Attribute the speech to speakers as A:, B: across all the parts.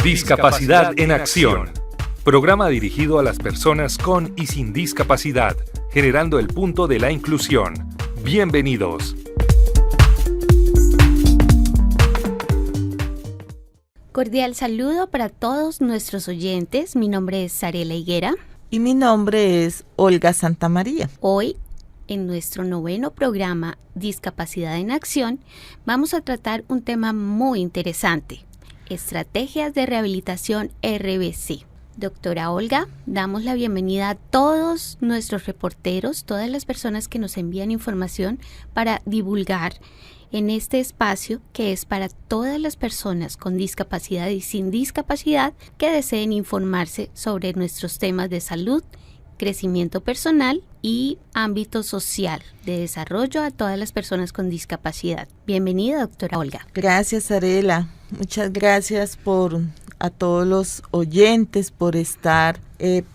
A: Discapacidad en Acción. Programa dirigido a las personas con y sin discapacidad, generando el punto de la inclusión. Bienvenidos.
B: Cordial saludo para todos nuestros oyentes. Mi nombre es Sarela Higuera.
C: Y mi nombre es Olga Santamaría.
B: Hoy, en nuestro 9º programa Discapacidad en Acción, vamos a tratar un tema muy interesante: estrategias de rehabilitación RBC. Doctora Olga, damos la bienvenida a todos nuestros reporteros, todas las personas que nos envían información para divulgar en este espacio que es para todas las personas con discapacidad y sin discapacidad que deseen informarse sobre nuestros temas de salud, crecimiento personal y ámbito social de desarrollo a todas las personas con discapacidad. Bienvenida, doctora Olga.
C: Gracias, Arela. Muchas gracias a todos los oyentes por estar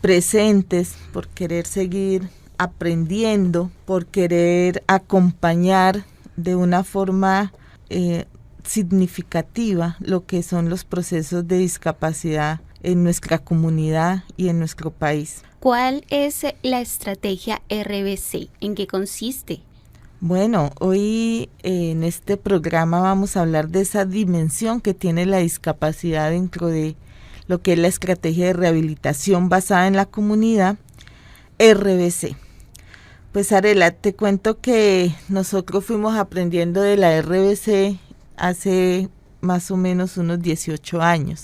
C: presentes, por querer seguir aprendiendo, por querer acompañar de una forma significativa lo que son los procesos de discapacidad en nuestra comunidad y en nuestro país.
B: ¿Cuál es la estrategia RBC? ¿En qué consiste?
C: Bueno, hoy en este programa vamos a hablar de esa dimensión que tiene la discapacidad dentro de lo que es la estrategia de rehabilitación basada en la comunidad, RBC. Pues Arela, te cuento que nosotros fuimos aprendiendo de la RBC hace más o menos unos 18 años.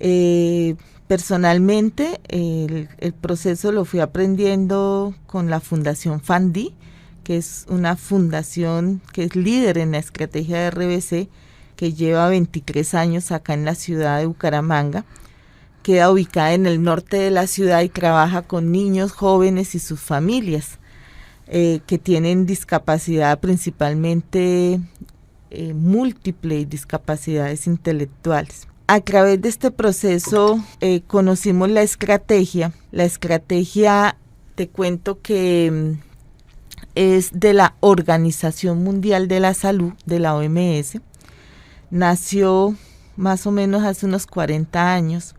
C: Personalmente, el proceso lo fui aprendiendo con la Fundación FANDI, que es una fundación que es líder en la estrategia de RBC, que lleva 23 años acá en la ciudad de Bucaramanga. Queda ubicada en el norte de la ciudad y trabaja con niños, jóvenes y sus familias que tienen discapacidad, principalmente múltiple y discapacidades intelectuales. A través de este proceso conocimos la estrategia. La estrategia, te cuento que es de la Organización Mundial de la Salud, de la OMS. Nació más o menos hace unos 40 años,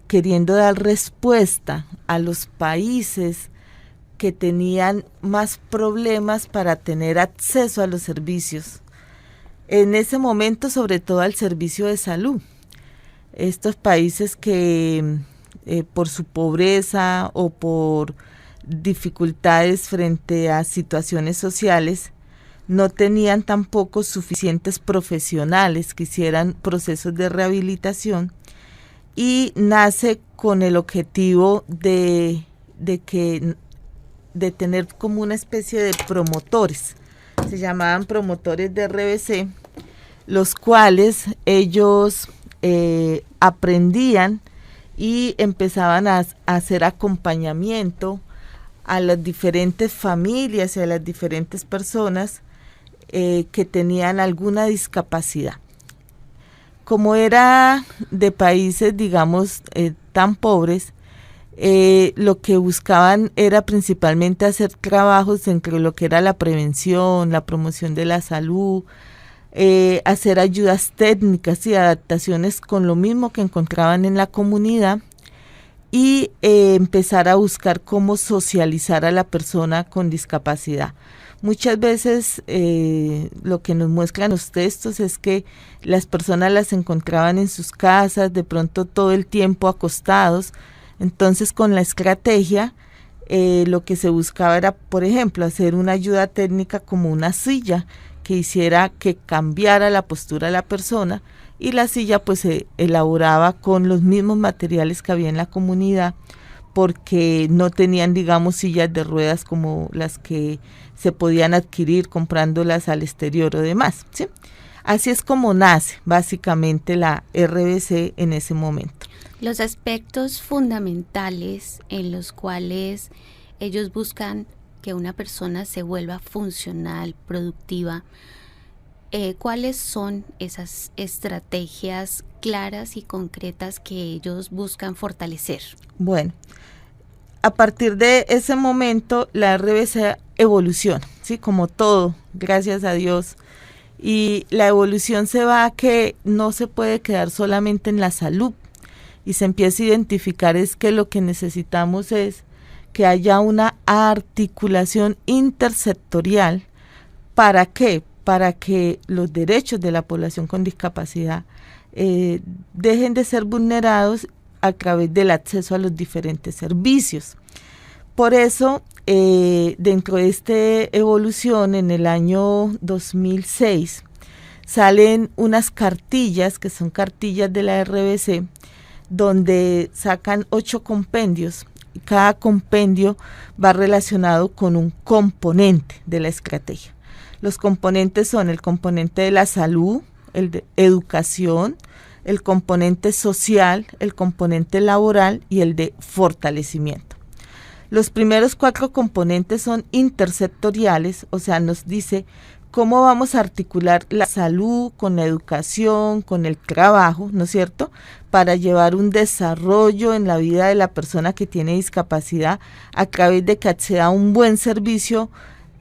C: queriendo dar respuesta a los países que tenían más problemas para tener acceso a los servicios. En ese momento, sobre todo al servicio de salud. Estos países que por su pobreza o por dificultades frente a situaciones sociales, no tenían tampoco suficientes profesionales que hicieran procesos de rehabilitación, y nace con el objetivo de tener como una especie de promotores. Se llamaban promotores de RBC, los cuales ellos aprendían y empezaban a hacer acompañamiento a las diferentes familias y a las diferentes personas que tenían alguna discapacidad. Como era de países, digamos, tan pobres, lo que buscaban era principalmente hacer trabajos entre lo que era la prevención, la promoción de la salud, hacer ayudas técnicas y adaptaciones con lo mismo que encontraban en la comunidad, y empezar a buscar cómo socializar a la persona con discapacidad. Muchas veces lo que nos muestran los textos es que las personas las encontraban en sus casas, de pronto todo el tiempo acostados. Entonces, con la estrategia, lo que se buscaba era, por ejemplo, hacer una ayuda técnica como una silla que hiciera que cambiara la postura de la persona, y la silla pues se elaboraba con los mismos materiales que había en la comunidad, porque no tenían, digamos, sillas de ruedas como las que se podían adquirir comprándolas al exterior o demás, ¿sí? Así es como nace básicamente la RBC en ese momento.
B: Los aspectos fundamentales en los cuales ellos buscan que una persona se vuelva funcional, productiva, ¿cuáles son esas estrategias claras y concretas que ellos buscan fortalecer?
C: Bueno, a partir de ese momento la RBC evoluciona, ¿sí? Como todo, gracias a Dios, Y la evolución se va a que no se puede quedar solamente en la salud, y se empieza a identificar es que lo que necesitamos es que haya una articulación intersectorial. ¿Para qué? Para que los derechos de la población con discapacidad dejen de ser vulnerados a través del acceso a los diferentes servicios. Por eso, dentro de esta evolución, en el año 2006, salen unas cartillas, que son cartillas de la RBC, donde sacan 8 compendios. Cada compendio va relacionado con un componente de la estrategia. Los componentes son el componente de la salud, el de educación, el componente social, el componente laboral y el de fortalecimiento. Los primeros 4 componentes son intersectoriales, o sea, nos dice cómo vamos a articular la salud con la educación, con el trabajo, ¿no es cierto?, para llevar un desarrollo en la vida de la persona que tiene discapacidad a través de que acceda a un buen servicio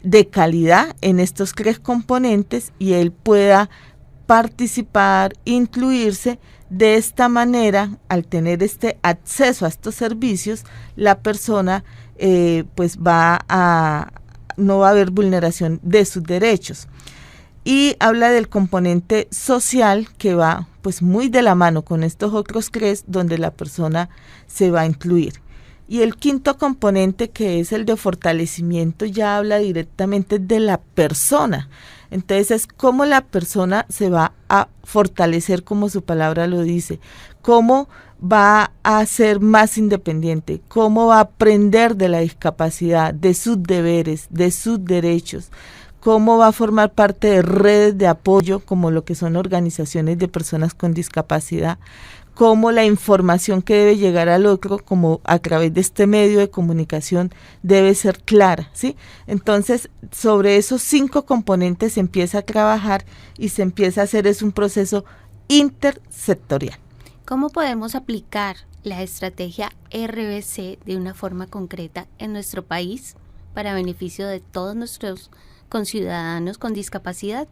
C: de calidad en estos 3 componentes y él pueda participar, incluirse. De esta manera, al tener este acceso a estos servicios, la persona pues no va a haber vulneración de sus derechos. Y habla del componente social, que va pues muy de la mano con estos otros 3, donde la persona se va a incluir. Y el 5º componente, que es el de fortalecimiento, ya habla directamente de la persona. Entonces es cómo la persona se va a fortalecer, como su palabra lo dice, cómo va a ser más independiente, cómo va a aprender de la discapacidad, de sus deberes, de sus derechos, cómo va a formar parte de redes de apoyo, como lo que son organizaciones de personas con discapacidad, cómo la información que debe llegar al otro, como a través de este medio de comunicación, debe ser clara, ¿sí? Entonces, sobre esos 5 componentes se empieza a trabajar y se empieza a hacer un proceso intersectorial.
B: ¿Cómo podemos aplicar la estrategia RBC de una forma concreta en nuestro país para beneficio de todos nuestros conciudadanos con discapacidad?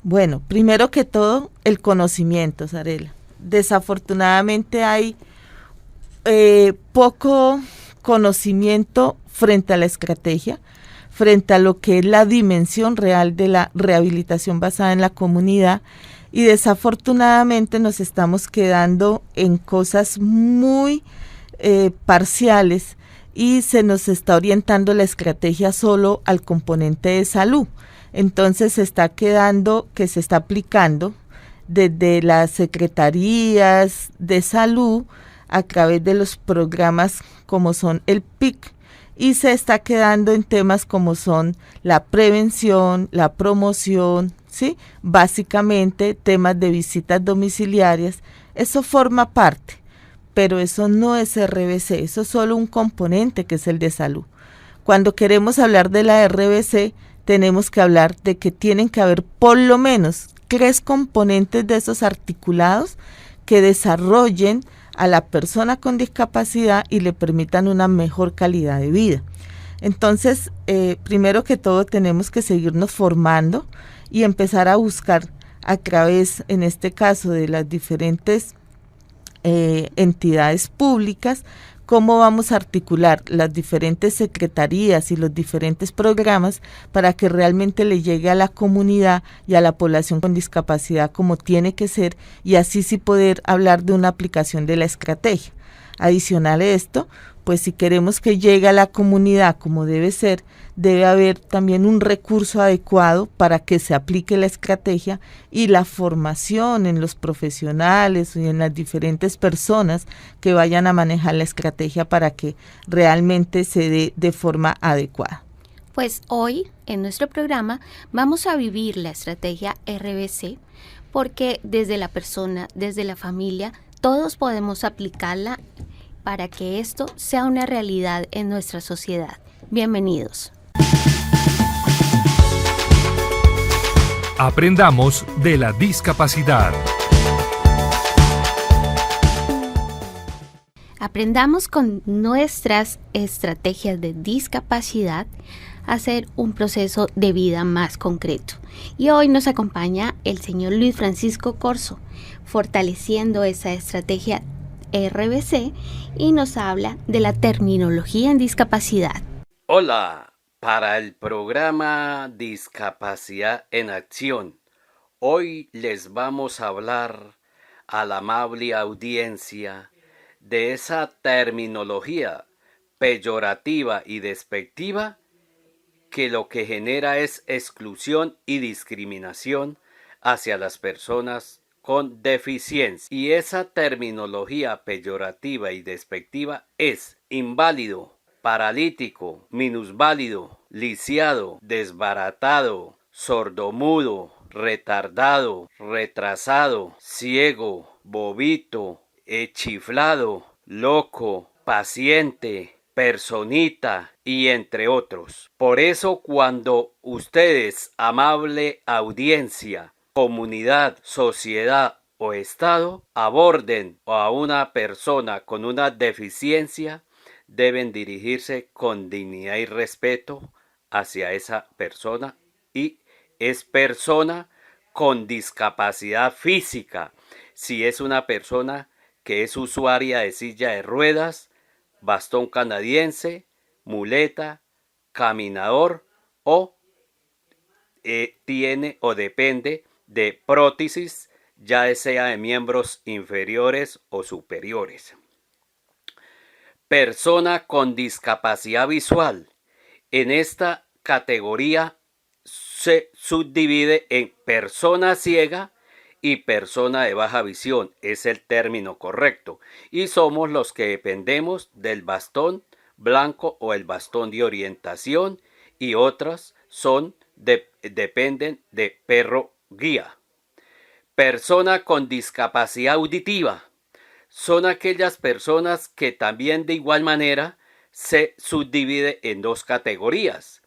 C: Bueno, primero que todo, el conocimiento, Sarela. Desafortunadamente hay poco conocimiento frente a la estrategia, frente a lo que es la dimensión real de la rehabilitación basada en la comunidad, y desafortunadamente nos estamos quedando en cosas muy parciales y se nos está orientando la estrategia solo al componente de salud. Entonces se está quedando que se está aplicando desde las secretarías de salud a través de los programas como son el PIC, y se está quedando en temas como son la prevención, la promoción, ¿sí? Básicamente temas de visitas domiciliarias. Eso forma parte, pero eso no es RBC, eso es solo un componente que es el de salud. Cuando queremos hablar de la RBC, tenemos que hablar de que tienen que haber por lo menos 3 componentes de esos articulados que desarrollen a la persona con discapacidad y le permitan una mejor calidad de vida. Entonces, primero que todo tenemos que seguirnos formando y empezar a buscar a través, en este caso, de las diferentes entidades públicas, cómo vamos a articular las diferentes secretarías y los diferentes programas para que realmente le llegue a la comunidad y a la población con discapacidad como tiene que ser, y así sí poder hablar de una aplicación de la estrategia. Adicional a esto, pues si queremos que llegue a la comunidad como debe ser, debe haber también un recurso adecuado para que se aplique la estrategia, y la formación en los profesionales y en las diferentes personas que vayan a manejar la estrategia para que realmente se dé de forma adecuada.
B: Pues hoy en nuestro programa vamos a vivir la estrategia RBC, porque desde la persona, desde la familia, todos podemos aplicarla para que esto sea una realidad en nuestra sociedad. Bienvenidos.
A: Aprendamos de la discapacidad.
B: Aprendamos con nuestras estrategias de discapacidad hacer un proceso de vida más concreto. Y hoy nos acompaña el señor Luis Francisco Corzo, fortaleciendo esa estrategia RBC, y nos habla de la terminología en discapacidad.
D: Hola, para el programa Discapacidad en Acción, hoy les vamos a hablar a la amable audiencia de esa terminología peyorativa y despectiva que lo que genera es exclusión y discriminación hacia las personas con deficiencia. Y esa terminología peyorativa y despectiva es inválido, paralítico, minusválido, lisiado, desbaratado, sordomudo, retardado, retrasado, ciego, bobito, chiflado, loco, paciente, personita y entre otros. Por eso cuando ustedes, amable audiencia, comunidad, sociedad o Estado, aborden a una persona con una deficiencia, deben dirigirse con dignidad y respeto hacia esa persona, y es persona con discapacidad física. Si es una persona que es usuaria de silla de ruedas, bastón canadiense, muleta, caminador o tiene o depende de prótesis, ya sea de miembros inferiores o superiores. Persona con discapacidad visual. En esta categoría se subdivide en persona ciega y persona de baja visión, es el término correcto, y somos los que dependemos del bastón blanco o el bastón de orientación, y otras dependen de perro guía. Persona con discapacidad auditiva son aquellas personas que también de igual manera se subdivide en dos categorías: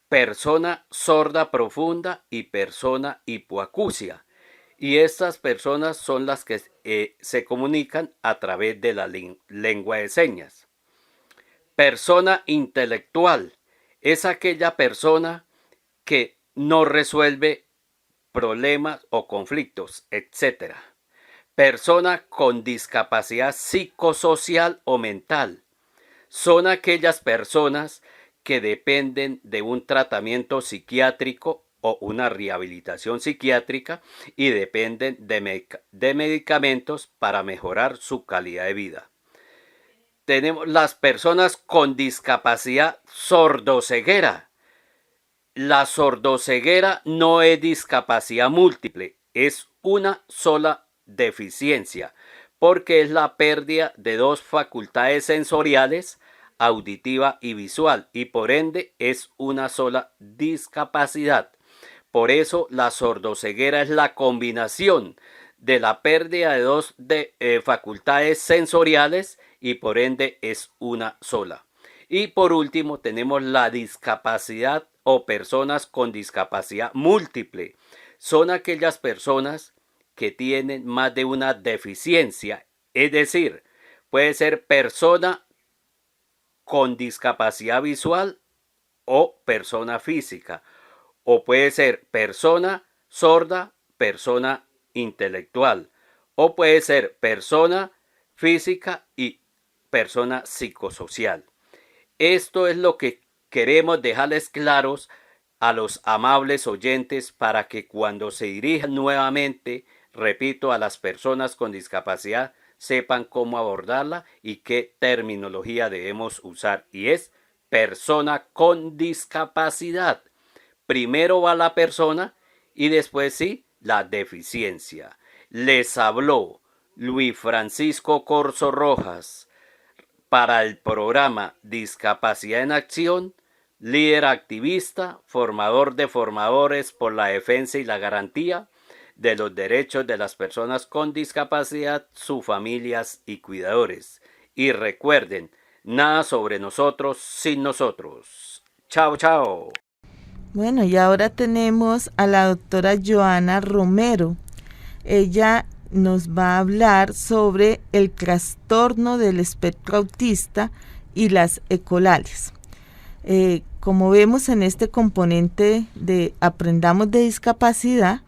D: persona sorda profunda y persona hipoacusia. Y estas personas son las que se comunican a través de la lengua de señas. Persona intelectual es aquella persona que no resuelve problemas o conflictos, etc. Persona con discapacidad psicosocial o mental son aquellas personas que dependen de un tratamiento psiquiátrico o una rehabilitación psiquiátrica y dependen de medicamentos para mejorar su calidad de vida. Tenemos las personas con discapacidad sordoceguera. La sordoceguera no es discapacidad múltiple, es una sola deficiencia, porque es la pérdida de dos facultades sensoriales, auditiva y visual, y por ende es una sola discapacidad. Por eso la sordoceguera es la combinación de la pérdida de dos facultades sensoriales, y por ende es una sola. Y por último tenemos la discapacidad o personas con discapacidad múltiple. Son aquellas personas que tienen más de una deficiencia, es decir, puede ser persona con discapacidad visual o persona física, o puede ser persona sorda, persona intelectual, o puede ser persona física y persona psicosocial. Esto es lo que queremos dejarles claros a los amables oyentes para que cuando se dirijan nuevamente, repito, a las personas con discapacidad, sepan cómo abordarla y qué terminología debemos usar. Y es persona con discapacidad. Primero va la persona y después sí la deficiencia. Les habló Luis Francisco Corzo Rojas para el programa Discapacidad en Acción, líder activista, formador de formadores por la defensa y la garantía de los derechos de las personas con discapacidad, sus familias y cuidadores. Y recuerden, nada sobre nosotros sin nosotros. Chao, chao.
C: Bueno, y ahora tenemos a la doctora Joana Romero. Ella nos va a hablar sobre el trastorno del espectro autista y las ECOLALIS. como vemos en este componente de Aprendamos de Discapacidad,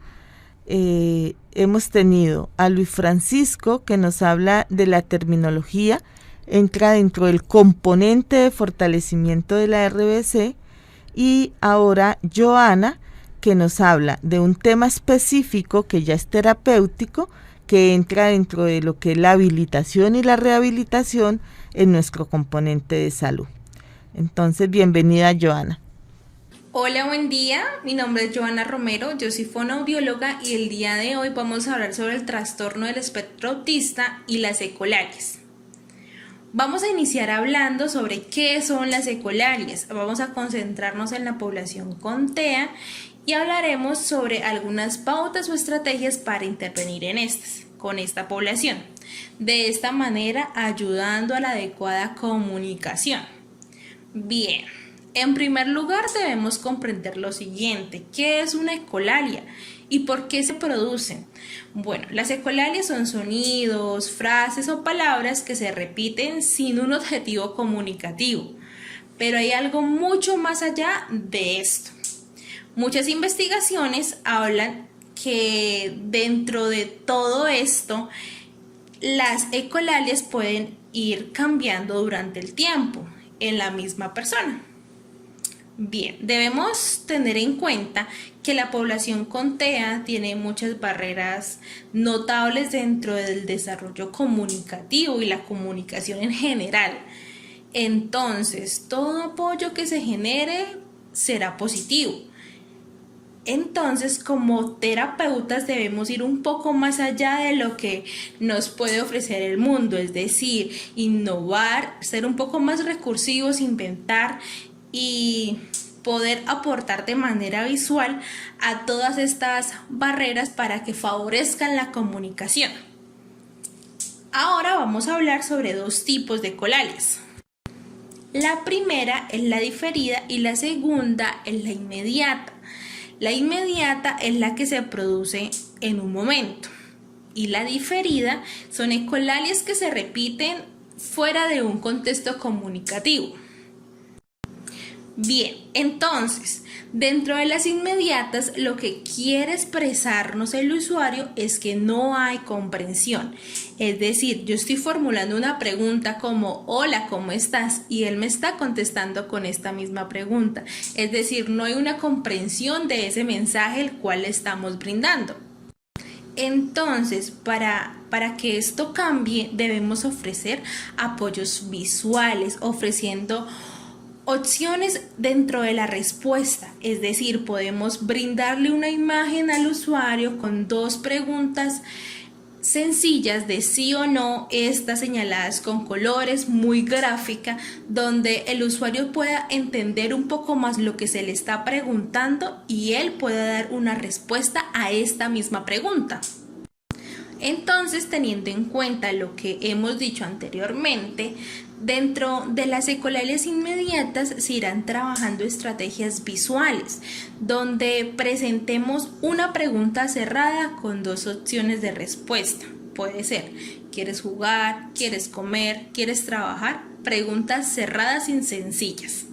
C: hemos tenido a Luis Francisco, que nos habla de la terminología, entra dentro del componente de fortalecimiento de la RBC, y ahora Joana, que nos habla de un tema específico que ya es terapéutico, que entra dentro de lo que es la habilitación y la rehabilitación en nuestro componente de salud. Entonces, bienvenida, Joana.
E: Hola, buen día. Mi nombre es Joana Romero, yo soy fonoaudióloga y el día de hoy vamos a hablar sobre el trastorno del espectro autista y las ecolalias. Vamos a iniciar hablando sobre qué son las ecolalias. Vamos a concentrarnos en la población con TEA y hablaremos sobre algunas pautas o estrategias para intervenir en con esta población. De esta manera, ayudando a la adecuada comunicación. Bien, en primer lugar debemos comprender lo siguiente: ¿qué es una ecolalia y por qué se producen? Bueno, las ecolalias son sonidos, frases o palabras que se repiten sin un objetivo comunicativo, pero hay algo mucho más allá de esto. Muchas investigaciones hablan que dentro de todo esto, las ecolalias pueden ir cambiando durante el tiempo en la misma persona. Bien, debemos tener en cuenta que la población con TEA tiene muchas barreras notables dentro del desarrollo comunicativo y la comunicación en general. Entonces, todo apoyo que se genere será positivo. Entonces, como terapeutas debemos ir un poco más allá de lo que nos puede ofrecer el mundo, es decir, innovar, ser un poco más recursivos, inventar y poder aportar de manera visual a todas estas barreras para que favorezcan la comunicación. Ahora vamos a hablar sobre dos tipos de ecolalias. La primera es la diferida y la segunda es la inmediata. La inmediata es la que se produce en un momento y la diferida son ecolalias que se repiten fuera de un contexto comunicativo. Bien, entonces, dentro de las inmediatas, lo que quiere expresarnos el usuario es que no hay comprensión. Es decir, yo estoy formulando una pregunta como hola, ¿cómo estás? Y él me está contestando con esta misma pregunta. Es decir, no hay una comprensión de ese mensaje el cual le estamos brindando. Entonces, para que esto cambie, debemos ofrecer apoyos visuales, ofreciendo opciones dentro de la respuesta, es decir, podemos brindarle una imagen al usuario con dos preguntas sencillas de sí o no, estas señaladas con colores, muy gráfica, donde el usuario pueda entender un poco más lo que se le está preguntando y él pueda dar una respuesta a esta misma pregunta. Entonces, teniendo en cuenta lo que hemos dicho anteriormente, dentro de las ecolalias inmediatas se irán trabajando estrategias visuales, donde presentemos una pregunta cerrada con dos opciones de respuesta. Puede ser, ¿quieres jugar? ¿Quieres comer? ¿Quieres trabajar? Preguntas cerradas y sencillas.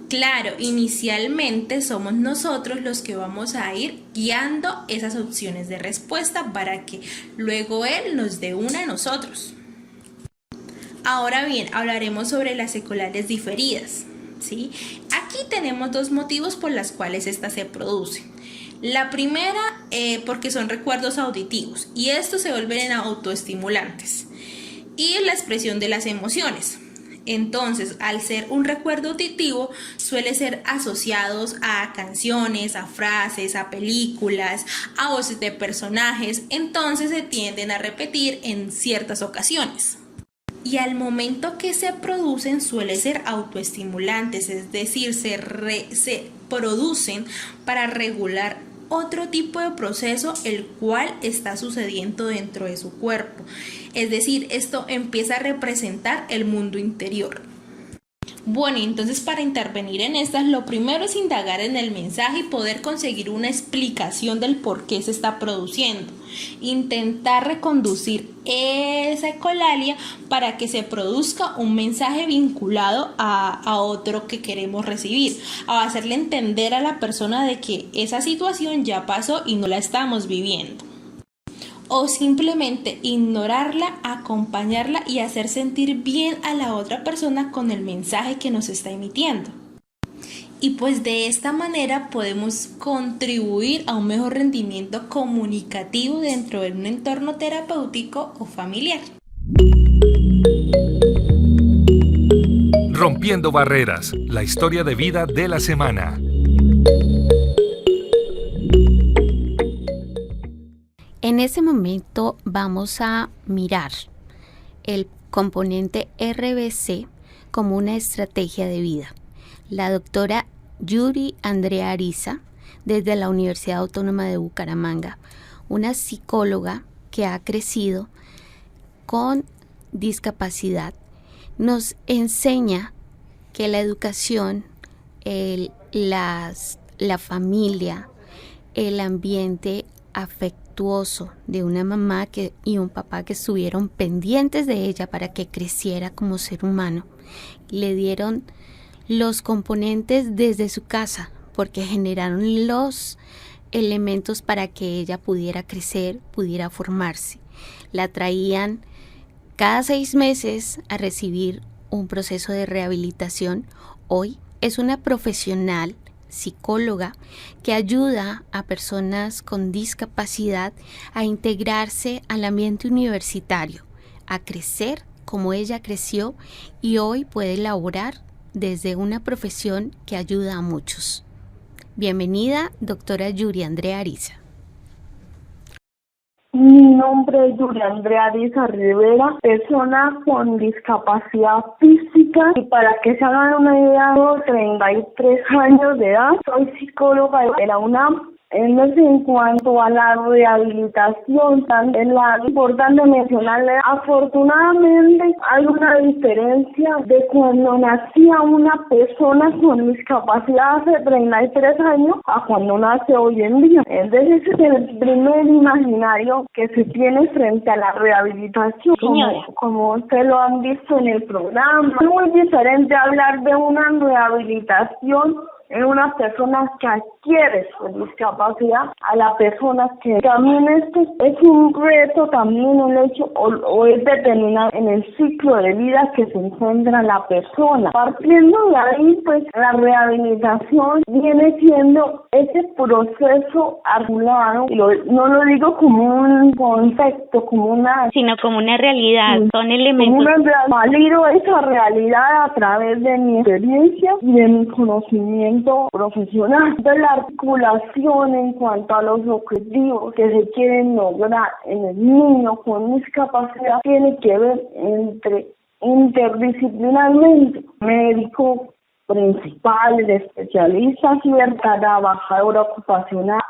E: Claro, inicialmente somos nosotros los que vamos a ir guiando esas opciones de respuesta para que luego él nos dé una a nosotros. Ahora bien, hablaremos sobre las ecolalias diferidas, ¿sí? Aquí tenemos dos motivos por los cuales estas se producen. La primera, porque son recuerdos auditivos y estos se vuelven autoestimulantes. Y la expresión de las emociones. Entonces, al ser un recuerdo auditivo, suele ser asociados a canciones, a frases, a películas, a voces de personajes, entonces se tienden a repetir en ciertas ocasiones. Y al momento que se producen suele ser autoestimulantes, es decir, se producen para regular otro tipo de proceso el cual está sucediendo dentro de su cuerpo. Es decir, esto empieza a representar el mundo interior. Bueno, entonces para intervenir en estas, lo primero es indagar en el mensaje y poder conseguir una explicación del por qué se está produciendo. Intentar reconducir esa ecolalia para que se produzca un mensaje vinculado a otro que queremos recibir, a hacerle entender a la persona de que esa situación ya pasó y no la estamos viviendo. O simplemente ignorarla, acompañarla y hacer sentir bien a la otra persona con el mensaje que nos está emitiendo. Y pues de esta manera podemos contribuir a un mejor rendimiento comunicativo dentro de un entorno terapéutico o familiar.
A: Rompiendo barreras, la historia de vida de la semana.
B: En ese momento vamos a mirar el componente RBC como una estrategia de vida. La doctora Yuri Andrea Ariza, desde la Universidad Autónoma de Bucaramanga, una psicóloga que ha crecido con discapacidad, nos enseña que la educación, la familia, el ambiente afectuoso de una mamá y un papá que estuvieron pendientes de ella para que creciera como ser humano, le dieron los componentes desde su casa porque generaron los elementos para que ella pudiera crecer, pudiera formarse. La traían cada 6 meses a recibir un proceso de rehabilitación. Hoy es una profesional psicóloga que ayuda a personas con discapacidad a integrarse al ambiente universitario, a crecer como ella creció y hoy puede laborar desde una profesión que ayuda a muchos. Bienvenida, doctora Yuri Andrea Ariza.
F: Mi nombre es Yuri Andrea Ariza Rivera, persona con discapacidad física, y para que se hagan una idea, tengo 33 años de edad, soy psicóloga de la UNAM. En cuanto a la rehabilitación, es importante mencionarle, afortunadamente hay una diferencia de cuando nacía una persona con discapacidad hace 33 años a cuando nace hoy en día. Entonces ese es el primer imaginario que se tiene frente a la rehabilitación, como ustedes lo han visto en el programa. Es muy diferente hablar de una rehabilitación en una persona que adquiere su discapacidad a la persona que también es un reto también el hecho o es determinante en el ciclo de vida que se encuentra la persona. Partiendo de ahí, pues la rehabilitación viene siendo ese proceso articulado, no lo digo como un concepto,
G: sino como una realidad, son elementos.
F: Valido esa realidad a través de mi experiencia y de mi conocimiento profesional, de la articulación en cuanto a los objetivos que se quieren lograr en el niño con discapacidad tiene que ver interdisciplinarmente, médico principales, especialistas y el trabajadora ocupacional,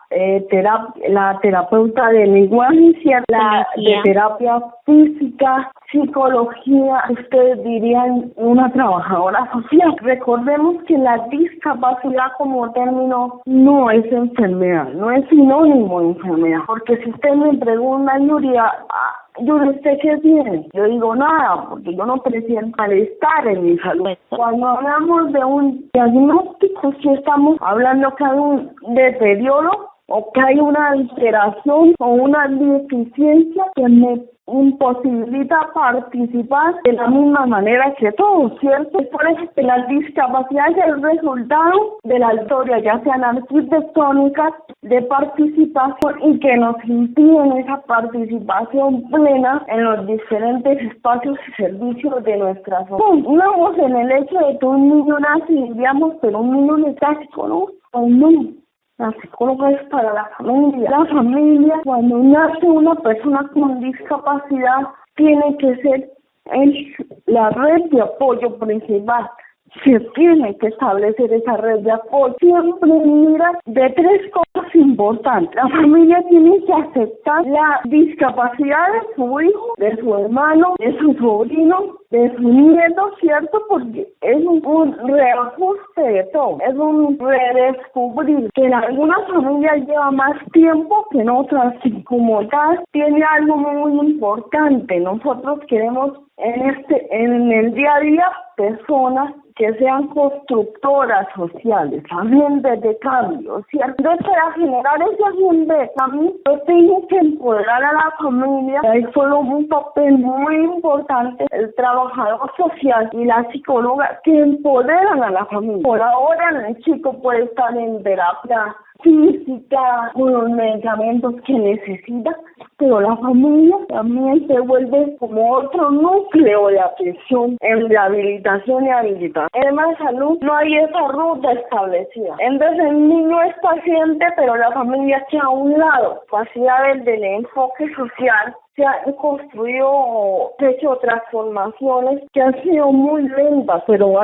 F: la terapeuta de lenguaje, la de terapia física, psicología, ustedes dirían una trabajadora social. Recordemos que la discapacidad como término no es enfermedad, no es sinónimo de enfermedad, porque si usted me pregunta, Yuri, ¿usted qué tiene? Yo digo nada, porque yo no presiento malestar en mi salud. Cuando hablamos de un diagnóstico, si estamos hablando que hay un deterioro o que hay una alteración o una deficiencia que me imposibilita participar de la misma manera que todos, ¿cierto? Por eso la discapacidad es el resultado de la historia, ya sean arquitectónicas, de participación y que nos impiden esa participación plena en los diferentes espacios y servicios de nuestra sociedad. No en el hecho de que un niño nace y diríamos, pero un niño necesita, ¿no? O no. La psicóloga es para la familia. La familia, cuando nace una persona con discapacidad, tiene que ser la red de apoyo principal. Se tiene que establecer esa red de apoyo. Siempre mira de 3 cosas importantes. La familia tiene que aceptar la discapacidad de su hijo, de su hermano, de su sobrino, de su nieto, ¿cierto? Porque es un reajuste de todo, es un redescubrir que en algunas familias lleva más tiempo que en otras, y como tal tiene algo muy importante. Nosotros queremos en el día a día personas que sean constructoras sociales, agentes de cambio, ¿cierto? Entonces, para generar ese agente de cambio, yo tengo que empoderar a la familia. Hay solo un papel muy importante, el trabajador social y la psicóloga, que empoderan a la familia. Por ahora, el chico puede estar en terapia física, con los medicamentos que necesita, pero la familia también se vuelve como otro núcleo de atención en rehabilitación y habilitación. En la salud no hay esa ruta establecida. Entonces el niño es paciente, pero la familia queda a un lado. Capacidades del enfoque social se han construido, hecho transformaciones que han sido muy lentas, pero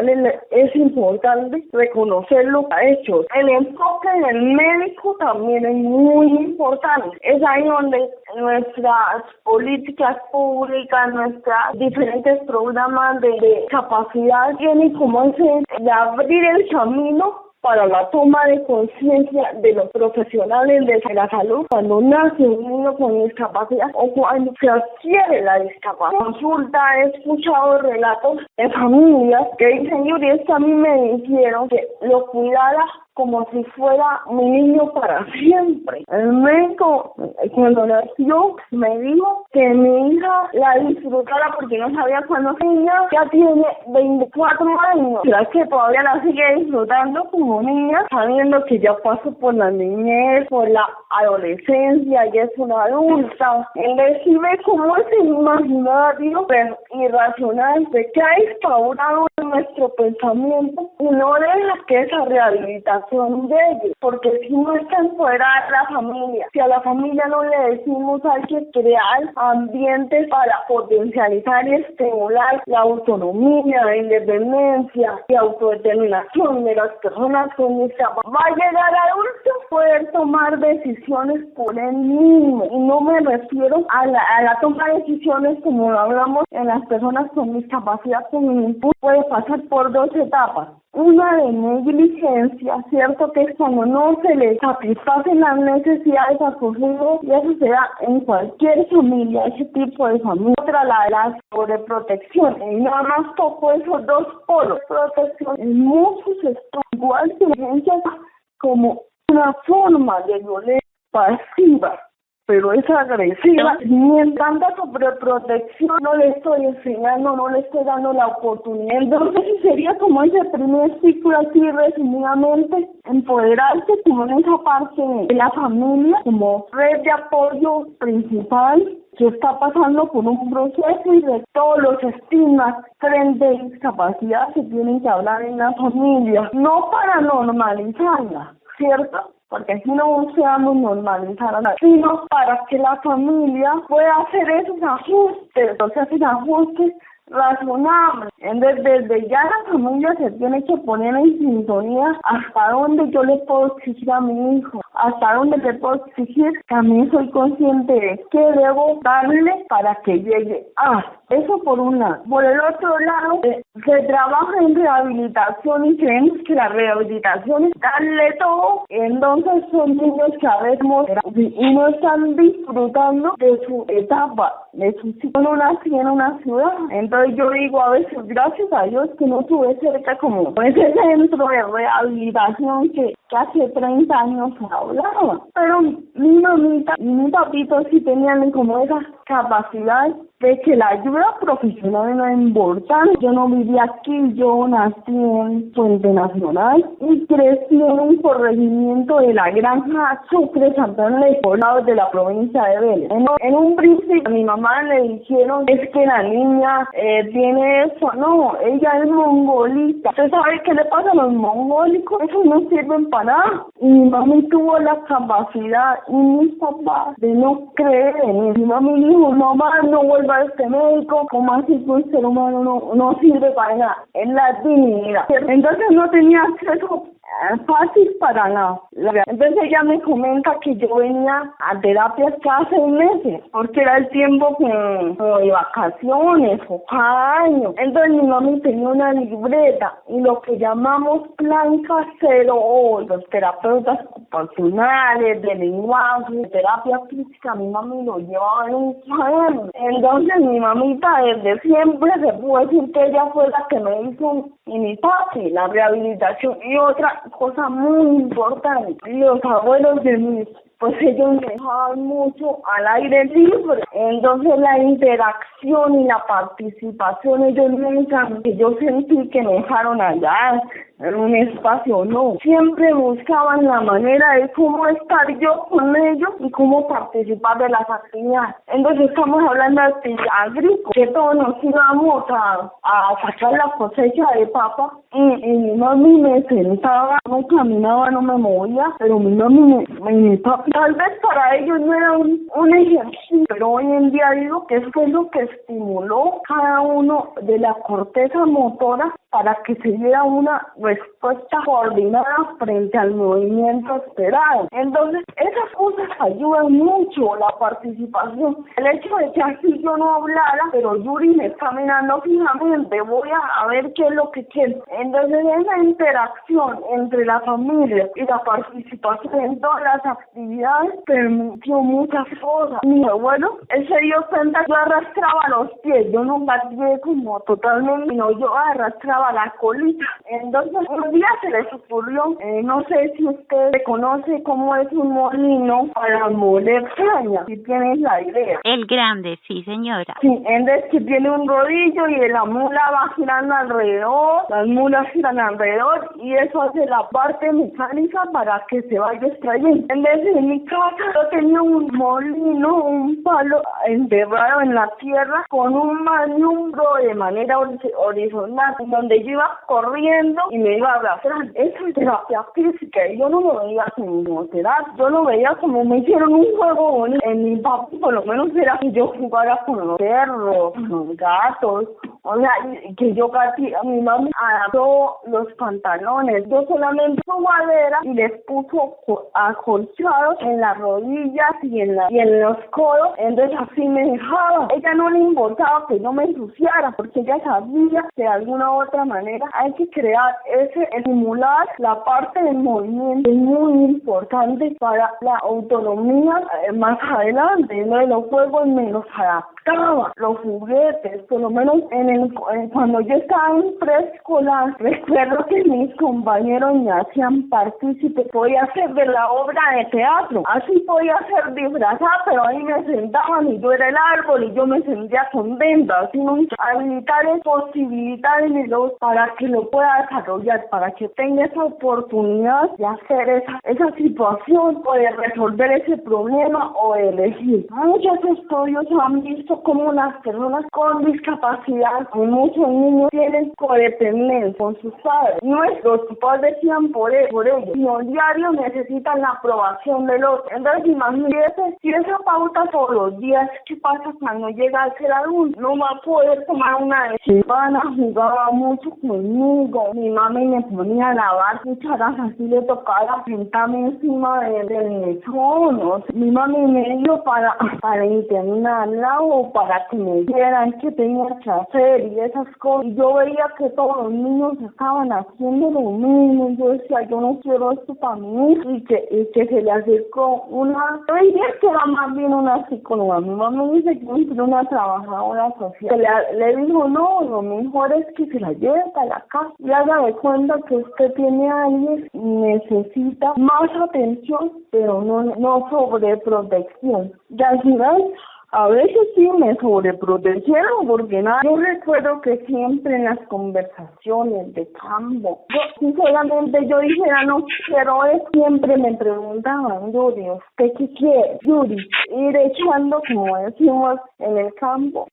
F: es importante reconocer lo que ha hecho. El enfoque del médico también es muy importante. Es ahí donde nuestras políticas públicas, nuestros diferentes programas de capacidad tienen como ese de abrir el camino para la toma de conciencia de los profesionales de la salud cuando nace un niño con discapacidad o cuando se adquiere la discapacidad. Consulta, he escuchado relatos de familias que dicen: Yuri, es que a mí me dijeron que lo cuidara como si fuera mi niño para siempre. El médico, cuando nació, me dijo que mi hija la disfrutara porque no sabía cuándo niña, ya tiene 24 años. La que todavía la sigue disfrutando como niña, sabiendo que ya pasó por la niñez, por la adolescencia, y es una adulta. Él recibe como ese imaginario irracional de que ha instaurado en nuestro pensamiento y no deja que esa rehabilitación llegue, porque si no está empoderada la familia, si a la familia no le decimos hay que crear ambientes para potencializar y estimular la autonomía, la independencia y autodeterminación de las personas con discapacidad, va a llegar adulto a poder tomar decisiones por él mismo. Y no me refiero a la toma de decisiones como lo hablamos en las personas con discapacidad cognitiva. Puede pasar por dos etapas. Una de negligencia, ¿cierto? Que es cuando no se le satisfacen las necesidades a sus hijos, y eso se da en cualquier familia, ese tipo de familia. Otra, la de la sobreprotección. Y nada más toco esos dos polos. Protección en muchos estados, igual negligencia como una forma de violencia pasiva, pero es agresiva. Ni en tanta sobreprotección no le estoy enseñando, no le estoy dando la oportunidad. Entonces sería como ese primer ciclo, así resumidamente, empoderarse como en esa parte de la familia, como red de apoyo principal que está pasando por un proceso, y de todos los estigmas frente a discapacidad se tienen que hablar en la familia, no para normalizarla, ¿cierto? Porque aquí no buscamos normalizar a nadie, sino para que la familia pueda hacer esos ajustes, esos ajustes razonables. Entonces, desde ya la familia se tiene que poner en sintonía hasta dónde yo le puedo exigir a mi hijo, hasta dónde le puedo exigir. También soy consciente de que debo darle para que llegue a eso, por un lado. Por el otro lado, se trabaja en rehabilitación y creemos que la rehabilitación es darle todo. Entonces son niños que a veces y no están disfrutando de su etapa, de su ciclo. No nací en una ciudad, entonces yo digo a veces, gracias a Dios que no tuve cerca como ese centro de rehabilitación que hace 30 años se hablaba. Pero mi mamita y mi papito sí tenían como esa capacidad de que la ayuda profesional era importante. Yo no vivía aquí, yo nací en Puente Nacional y crecí en un corregimiento de la granja Sucre Santana de Poblado de la provincia de Vélez. En un principio a mi mamá le dijeron, es que la niña tiene eso. No, ella es mongolita. ¿Usted sabe qué le pasa a los mongólicos? Eso no sirven para nada. Y mi mami tuvo la capacidad y mis papás de no creer en él. Mi mami dijo, mamá, no vuelva a este médico, como así que un ser humano no sirve para nada, es la dignidad. Entonces no tenía acceso fácil para entonces ella me comenta que yo venía a terapias cada 6 meses, porque era el tiempo como de vacaciones o cada año. Entonces mi mami tenía una libreta y lo que llamamos plan casero o los terapeutas ocupacionales, de lenguaje, de terapia física, mi mami lo llevaba en un cuaderno. Entonces mi mamita desde siempre se puede decir que ella fue la que me hizo iniciarse la rehabilitación. Y otra cosa muy importante, los abuelos de mis, pues ellos me dejaban mucho al aire libre, entonces la interacción y la participación, ellos nunca, que yo sentí que me dejaron allá en un espacio, no, siempre buscaban la manera de cómo estar yo con ellos y cómo participar de las actividades. Entonces estamos hablando de actividad agrícola, que todos nos íbamos a sacar la cosecha de papa y mi mami me sentaba, no caminaba, no me movía, pero mi mami me tal vez para ellos no era un ejercicio, pero hoy en día digo que eso fue lo que estimuló cada uno de la corteza motora para que se diera una respuesta coordinada frente al movimiento esperado. Entonces, esas cosas ayudan mucho, la participación. El hecho de que así yo no hablara, pero Yuri me está mirando fijamente, voy a ver qué es lo que quiere. Entonces, esa interacción entre la familia y la participación en todas las actividades permitió muchas cosas. Mi abuelo, él se dio cuenta que yo arrastraba los pies, yo no batí como totalmente, sino yo arrastraba la colita. Entonces un día se les ocurrió, no sé si usted conoce cómo es un molino para moler caña, si tienes la idea.
G: El grande, sí señora.
F: Sí, entonces que tiene un rodillo y la mula va girando alrededor, las mulas giran alrededor y eso hace la parte mecánica para que se vaya extrayendo. Entonces en mi casa yo tenía un molino, un palo enterrado en la tierra con un maniobro de manera horizontal, donde yo iba corriendo y me iba a abrazar. Eso es terapia física y yo no lo veía como terapia, yo lo veía como me hicieron un juego bonito. En mi papi por lo menos era que yo jugara con los perros, con los gatos, o sea, que yo casi, a mi mami adaptó los pantalones, yo solamente con madera y les puso acolchados en las rodillas y en los codos, entonces así me dejaba. Ella no le importaba que yo me ensuciara porque ella sabía que de alguna u otra manera hay que crear estimular la parte del movimiento, es muy importante para la autonomía más adelante. ¿No? Los juegos me los adaptaba, los juguetes, por lo menos cuando yo estaba en preescolar, recuerdo que mis compañeros me hacían partícipe, podía hacer de la obra de teatro, así podía ser disfrazada, pero ahí me sentaban y yo era el árbol y yo me sentía contenta, así no habilitar posibilitarlos para que lo pueda desarrollar, para que tenga esa oportunidad de hacer esa situación o de resolver ese problema o de elegir. Muchos estudios han visto cómo las personas con discapacidad, muchos niños tienen codependencia con sus padres. Nuestros padres decían por ellos, sino diario necesitan la aprobación del otro. Entonces imagínate, si esa pauta todos los días, ¿qué pasa cuando llega a ser adulto? No va a poder tomar una decisión. Jugaba mucho conmigo, mi mami me ponía a lavar cucharas, así le tocaba sentarme encima del mesón, o sea, mi mami me dio para internarla o para que me dijeran qué tenía que hacer y esas cosas, y yo veía que todos los niños estaban haciendo lo mismo, y yo decía, yo no quiero esto para mí, y que se le acercó yo diría que era más bien una psicóloga, mi mamá dice que era una trabajadora social, le dijo, no, lo mejor es que se la lleve para la casa y haga de cuenta que usted tiene a alguien y necesita más atención, pero no sobreprotección. Y al final, a veces sí me sobreprotegieron porque yo recuerdo que siempre en las conversaciones de campo, si solamente yo dijera no quiero siempre me preguntaban, Yuri, ¿usted qué quiere? Yuri, ir echando, como decimos en el campo,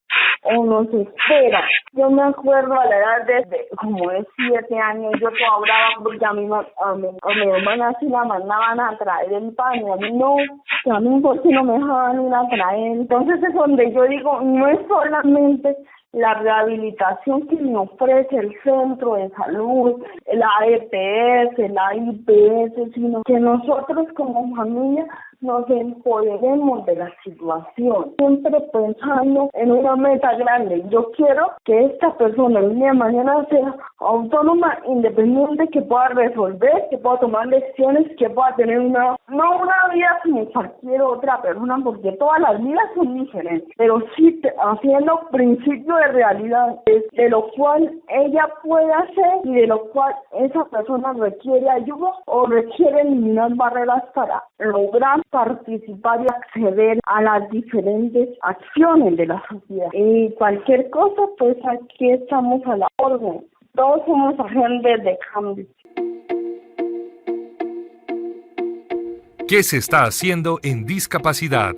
F: o nos espera. Yo me acuerdo a la edad de como de 7 años, yo toda brava porque a mi hermana sí la mandaban a traer el pan y a mí no, que a mí por qué no me dejaban ir a traer. Entonces es donde yo digo, no es solamente la rehabilitación que me ofrece el centro de salud, la EPS, la IPS, sino que nosotros como familia nos empoderemos de la situación, siempre pensando en una meta grande. Yo quiero que esta persona el día de mañana sea autónoma, independiente, que pueda resolver, que pueda tomar decisiones, que pueda tener no una vida como cualquier otra persona, porque todas las vidas son diferentes, pero sí haciendo principio de realidad, de lo cual ella puede hacer y de lo cual esa persona requiere ayuda o requiere eliminar barreras para lograr participar y acceder a las diferentes acciones de la sociedad. Y cualquier cosa, pues aquí estamos a la orden. Todos somos agentes de cambio.
A: ¿Qué se está haciendo en discapacidad?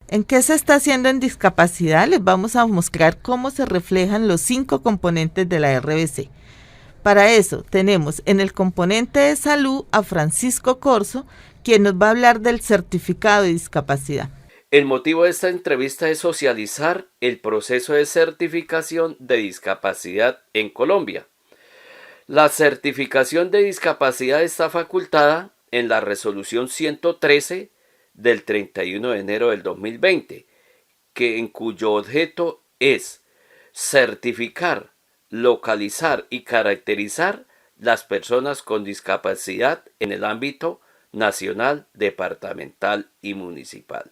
C: ¿En qué se está haciendo en discapacidad? Les vamos a mostrar cómo se reflejan los 5 componentes de la RBC. Para eso tenemos en el componente de salud a Francisco Corzo, quien nos va a hablar del certificado de discapacidad.
D: El motivo de esta entrevista es socializar el proceso de certificación de discapacidad en Colombia. La certificación de discapacidad está facultada en la resolución 113 del 31 de enero del 2020, en cuyo objeto es certificar, localizar y caracterizar las personas con discapacidad en el ámbito nacional, departamental y municipal.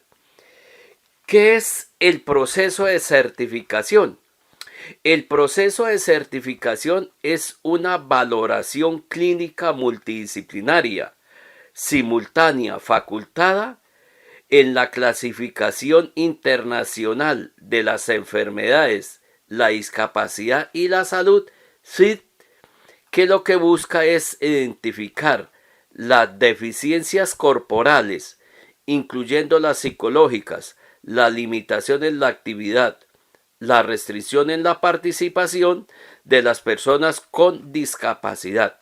D: ¿Qué es el proceso de certificación? El proceso de certificación es una valoración clínica multidisciplinaria, simultánea, facultada en la clasificación internacional de las enfermedades, la discapacidad y la salud, SID, que lo que busca es identificar las deficiencias corporales, incluyendo las psicológicas, las limitaciones en la actividad, la restricción en la participación de las personas con discapacidad.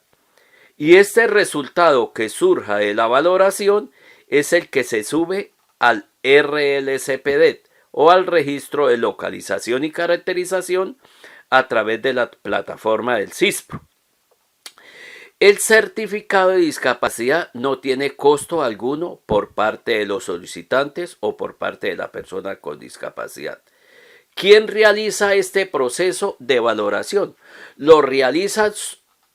D: Y este resultado que surja de la valoración es el que se sube al RLCPD o al registro de localización y caracterización a través de la plataforma del CISPRO. El certificado de discapacidad no tiene costo alguno por parte de los solicitantes o por parte de la persona con discapacidad. ¿Quién realiza este proceso de valoración? Lo realizan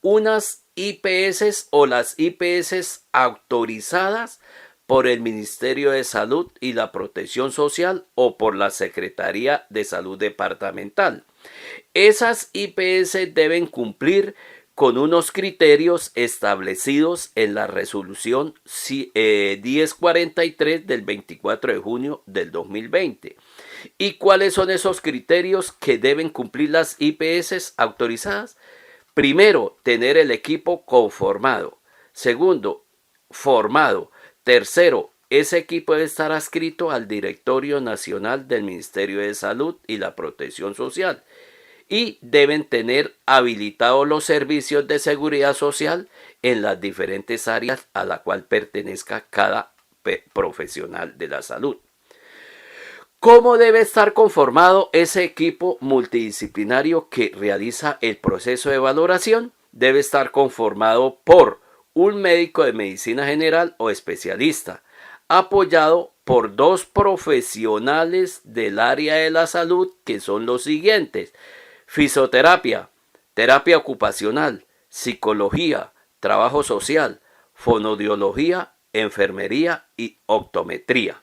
D: unas IPS o las IPS autorizadas por el Ministerio de Salud y la Protección Social o por la Secretaría de Salud Departamental. Esas IPS deben cumplir con unos criterios establecidos en la resolución 1043 del 24 de junio del 2020. ¿Y cuáles son esos criterios que deben cumplir las IPS autorizadas? Primero, tener el equipo conformado. Segundo, formado. Tercero, ese equipo debe estar adscrito al Directorio Nacional del Ministerio de Salud y la Protección Social. Y deben tener habilitados los servicios de seguridad social en las diferentes áreas a la cual pertenezca cada profesional de la salud. ¿Cómo debe estar conformado ese equipo multidisciplinario que realiza el proceso de valoración? Debe estar conformado por un médico de medicina general o especialista, apoyado por 2 profesionales del área de la salud que son los siguientes: fisioterapia, terapia ocupacional, psicología, trabajo social, fonoaudiología, enfermería y optometría.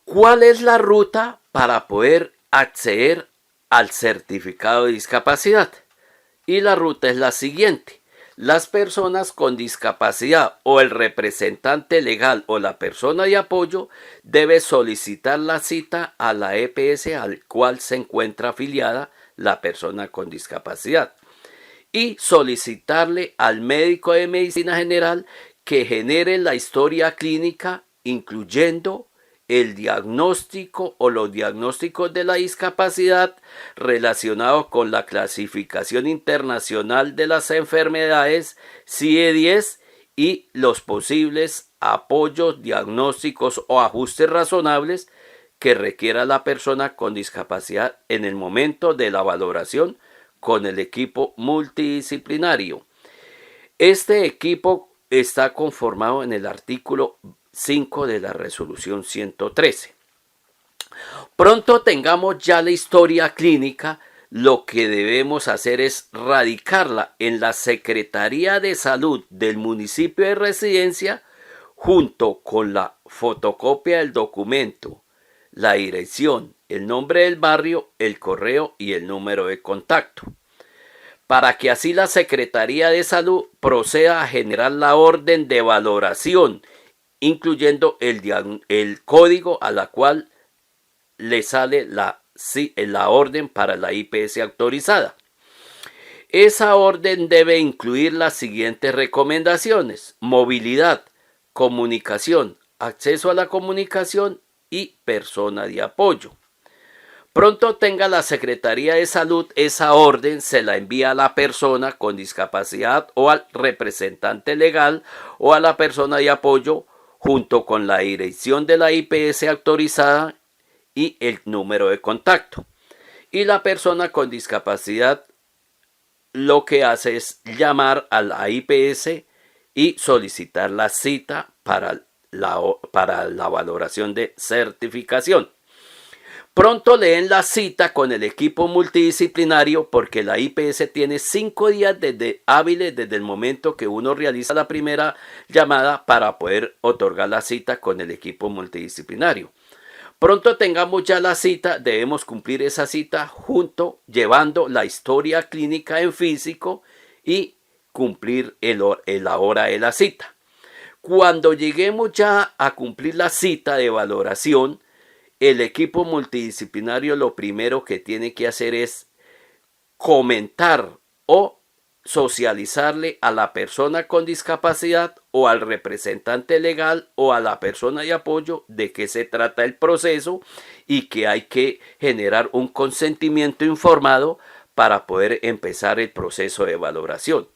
D: ¿Cuál es la ruta para poder acceder al certificado de discapacidad? Y la ruta es la siguiente. Las personas con discapacidad o el representante legal o la persona de apoyo debe solicitar la cita a la EPS al cual se encuentra afiliada la persona con discapacidad y solicitarle al médico de medicina general que genere la historia clínica incluyendo el diagnóstico o los diagnósticos de la discapacidad relacionados con la clasificación internacional de las enfermedades CIE-10 y los posibles apoyos, diagnósticos o ajustes razonables que requiera la persona con discapacidad en el momento de la valoración con el equipo multidisciplinario. Este equipo está conformado en el artículo 5 de la resolución 113. Pronto tengamos ya la historia clínica, lo que debemos hacer es radicarla en la Secretaría de Salud del municipio de residencia junto con la fotocopia del documento, la dirección, el nombre del barrio, el correo y el número de contacto, para que así la Secretaría de Salud proceda a generar la orden de valoración, incluyendo el código a la cual le sale la orden para la IPS autorizada. Esa orden debe incluir las siguientes recomendaciones: movilidad, comunicación, acceso a la comunicación y persona de apoyo. Pronto tenga la Secretaría de Salud esa orden, se la envía a la persona con discapacidad o al representante legal o a la persona de apoyo junto con la dirección de la IPS autorizada y el número de contacto. Y la persona con discapacidad lo que hace es llamar a la IPS y solicitar la cita para la valoración de certificación. Pronto le den la cita con el equipo multidisciplinario porque la IPS tiene 5 días hábiles desde el momento que uno realiza la primera llamada para poder otorgar la cita con el equipo multidisciplinario. Pronto tengamos ya la cita, debemos cumplir esa cita llevando la historia clínica en físico y cumplir la hora de la cita. Cuando lleguemos ya a cumplir la cita de valoración, el equipo multidisciplinario lo primero que tiene que hacer es comentar o socializarle a la persona con discapacidad o al representante legal o a la persona de apoyo de qué se trata el proceso y que hay que generar un consentimiento informado para poder empezar el proceso de valoración.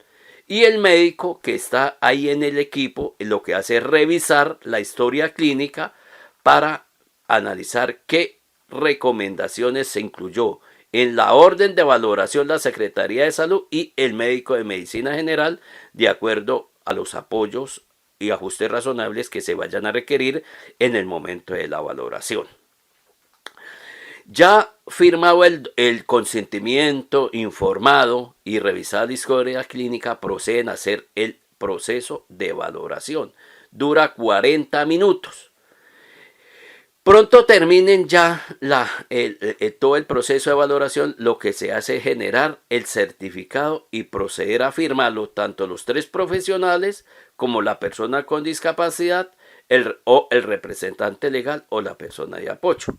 D: Y el médico que está ahí en el equipo lo que hace es revisar la historia clínica para analizar qué recomendaciones se incluyó en la orden de valoración la Secretaría de Salud y el médico de Medicina General de acuerdo a los apoyos y ajustes razonables que se vayan a requerir en el momento de la valoración. Ya firmado el consentimiento informado y revisada la historia clínica, proceden a hacer el proceso de valoración. Dura 40 minutos. Pronto terminen ya todo el proceso de valoración, lo que se hace es generar el certificado y proceder a firmarlo tanto los 3 profesionales como la persona con discapacidad o el representante legal o la persona de apoyo.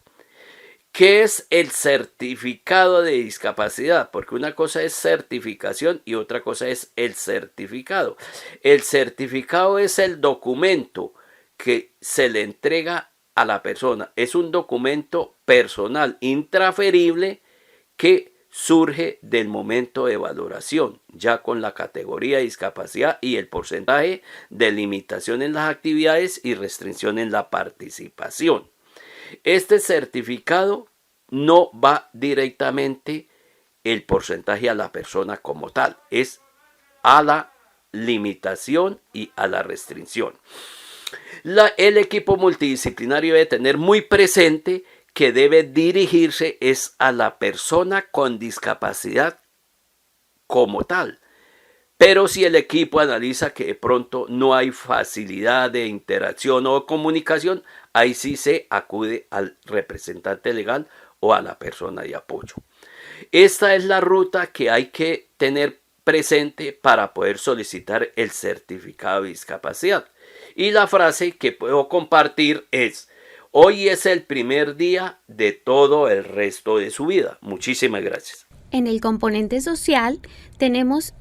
D: ¿Qué es el certificado de discapacidad? Porque una cosa es certificación y otra cosa es el certificado. El certificado es el documento que se le entrega a la persona. Es un documento personal intransferible que surge del momento de valoración, ya con la categoría de discapacidad y el porcentaje de limitación en las actividades y restricción en la participación. Este certificado no va directamente el porcentaje a la persona como tal, es a la limitación y a la restricción. El equipo multidisciplinario debe tener muy presente que debe dirigirse es a la persona con discapacidad como tal. Pero si el equipo analiza que de pronto no hay facilidad de interacción o comunicación, ahí sí se acude al representante legal o a la persona de apoyo. Esta es la ruta que hay que tener presente para poder solicitar el certificado de discapacidad. Y la frase que puedo compartir es: hoy es el primer día de todo el resto de su vida. Muchísimas gracias.
B: En el componente social tenemos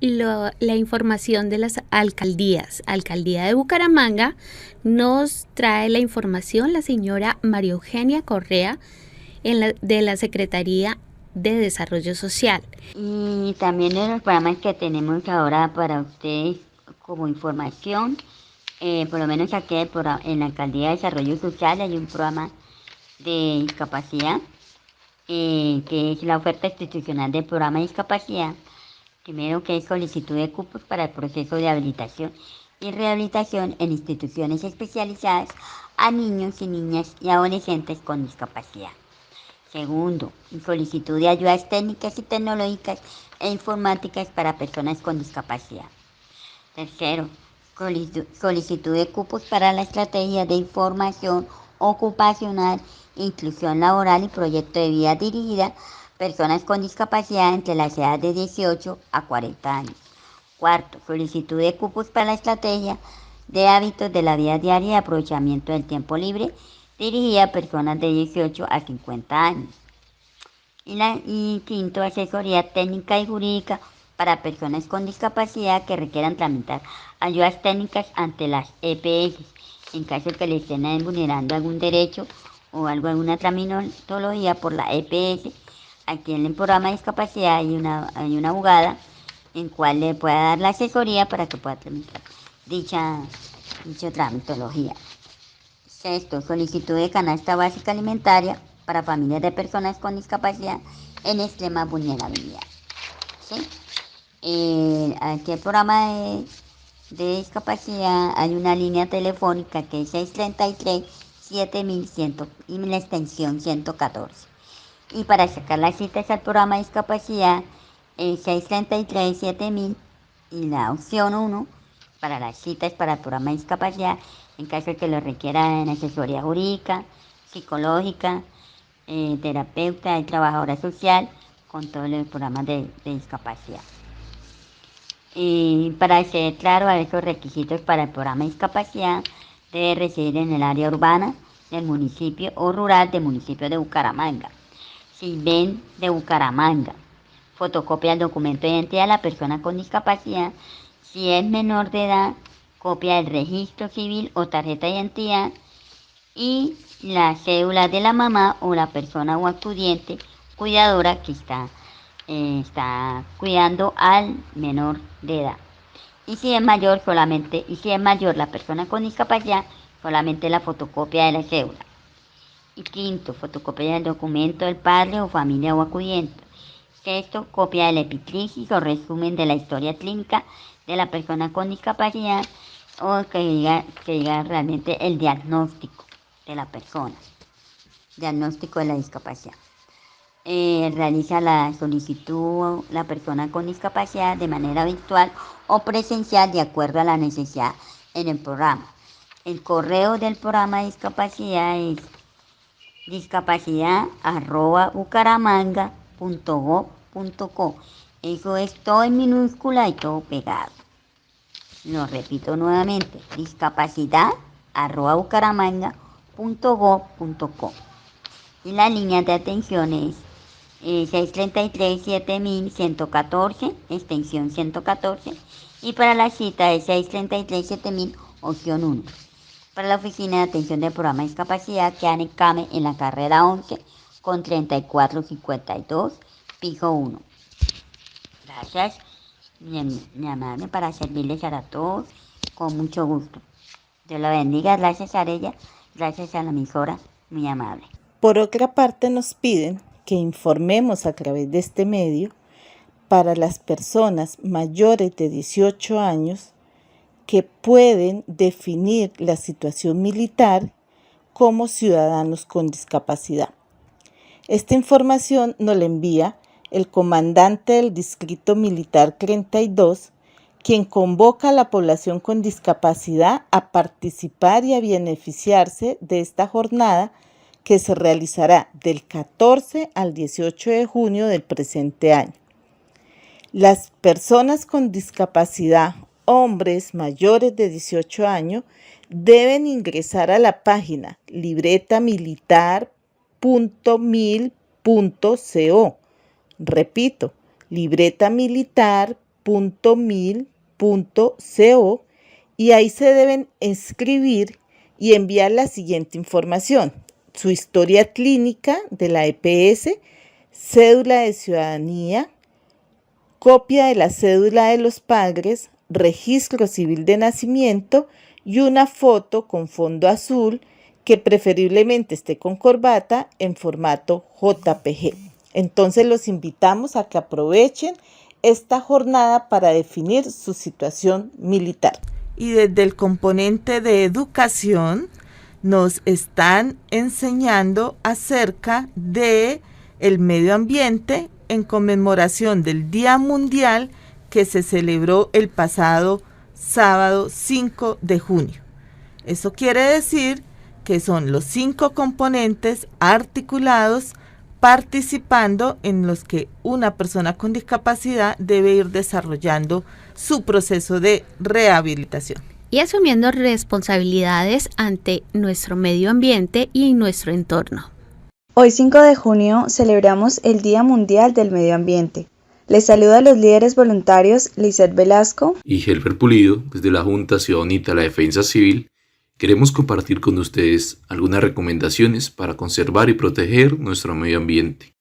B: la información de las alcaldías. Alcaldía de Bucaramanga nos trae la información la señora María Eugenia Correa de la Secretaría de Desarrollo Social.
G: Y también en los programas que tenemos ahora para ustedes como información, por lo menos aquí en la Alcaldía de Desarrollo Social hay un programa de discapacidad, que es la oferta institucional del programa de discapacidad. Primero, que es solicitud de cupos para el proceso de habilitación y rehabilitación en instituciones especializadas a niños y niñas y adolescentes con discapacidad. Segundo, solicitud de ayudas técnicas y tecnológicas e informáticas para personas con discapacidad. Tercero, solicitud de cupos para la estrategia de información ocupacional, inclusión laboral y proyecto de vida dirigida a personas con discapacidad entre las edades de 18 a 40 años. Cuarto, solicitud de cupos para la estrategia de hábitos de la vida diaria y aprovechamiento del tiempo libre dirigida a personas de 18 a 50 años. Y quinto, asesoría técnica y jurídica para personas con discapacidad que requieran tramitar ayudas técnicas ante las EPS, en caso de que le estén vulnerando algún derecho o alguna tramitología por la EPS. Aquí en el programa de discapacidad hay una abogada en cual le pueda dar la asesoría para que pueda tramitar dicha tramitología. Sexto, solicitud de canasta básica alimentaria para familias de personas con discapacidad en extrema vulnerabilidad. ¿Sí? Aquí el programa de discapacidad hay una línea telefónica que es 633-7100 y la extensión 114. Y para sacar las citas al programa de discapacidad, 633-7000 y la opción 1 para las citas para el programa de discapacidad, en caso de que lo requiera en asesoría jurídica, psicológica, terapeuta y trabajadora social, con todos los programas de discapacidad. Y para acceder, claro, a esos requisitos para el programa de discapacidad, debe residir en el área urbana del municipio o rural del municipio de Bucaramanga. Si ven de Bucaramanga, fotocopia del documento de identidad de la persona con discapacidad. Si es menor de edad, copia del registro civil o tarjeta de identidad y la cédula de la mamá o la persona o acudiente cuidadora que está cuidando al menor de edad. Y si es mayor la persona con discapacidad, solamente la fotocopia de la cédula. Y quinto, fotocopia del documento del padre o familia o acudiente. Sexto, copia del epicrisis o resumen de la historia clínica de la persona con discapacidad, o que diga realmente el diagnóstico de la persona, diagnóstico de la discapacidad. Realiza la solicitud la persona con discapacidad de manera virtual o presencial de acuerdo a la necesidad en el programa. El correo del programa de discapacidad es discapacidad@bucaramanga.gov.co. Eso es todo en minúscula y todo pegado. Lo repito nuevamente, discapacidad@bucaramanga.gov.co. Y la línea de atención es 633-7114, extensión 114. Y para la cita es 633-7000, opción 1. Para la oficina de atención del programa de discapacidad, queda en CAME en la carrera 11 con 3452, piso 1. Gracias, mi amable, para servirles a todos con mucho gusto. Dios la bendiga, gracias a ella, gracias a la emisora, muy amable.
C: Por otra parte, nos piden que informemos a través de este medio para las personas mayores de 18 años que pueden definir la situación militar como ciudadanos con discapacidad. Esta información nos la envía el comandante del Distrito Militar 32, quien convoca a la población con discapacidad a participar y a beneficiarse de esta jornada que se realizará del 14 al 18 de junio del presente año. Las personas con discapacidad, hombres mayores de 18 años, deben ingresar a la página libretamilitar.mil.co. Repito, libretamilitar.mil.co, y ahí se deben inscribir y enviar la siguiente información: su historia clínica de la EPS, cédula de ciudadanía, copia de la cédula de los padres, registro civil de nacimiento y una foto con fondo azul que preferiblemente esté con corbata en formato JPG. Entonces los invitamos a que aprovechen esta jornada para definir su situación militar. Y desde el componente de educación nos están enseñando acerca de el medio ambiente en conmemoración del Día Mundial que se celebró el pasado sábado 5 de junio. Eso quiere decir que son los 5 componentes articulados participando en los que una persona con discapacidad debe ir desarrollando su proceso de rehabilitación.
B: Y asumiendo responsabilidades ante nuestro medio ambiente y nuestro entorno.
H: Hoy 5 de junio celebramos el Día Mundial del Medio Ambiente. Les saludo a los líderes voluntarios Lizeth Velasco
I: y Helfer Pulido desde la Junta Ciudad Bonita de la Defensa Civil. Queremos compartir con ustedes algunas recomendaciones para conservar y proteger nuestro medio ambiente.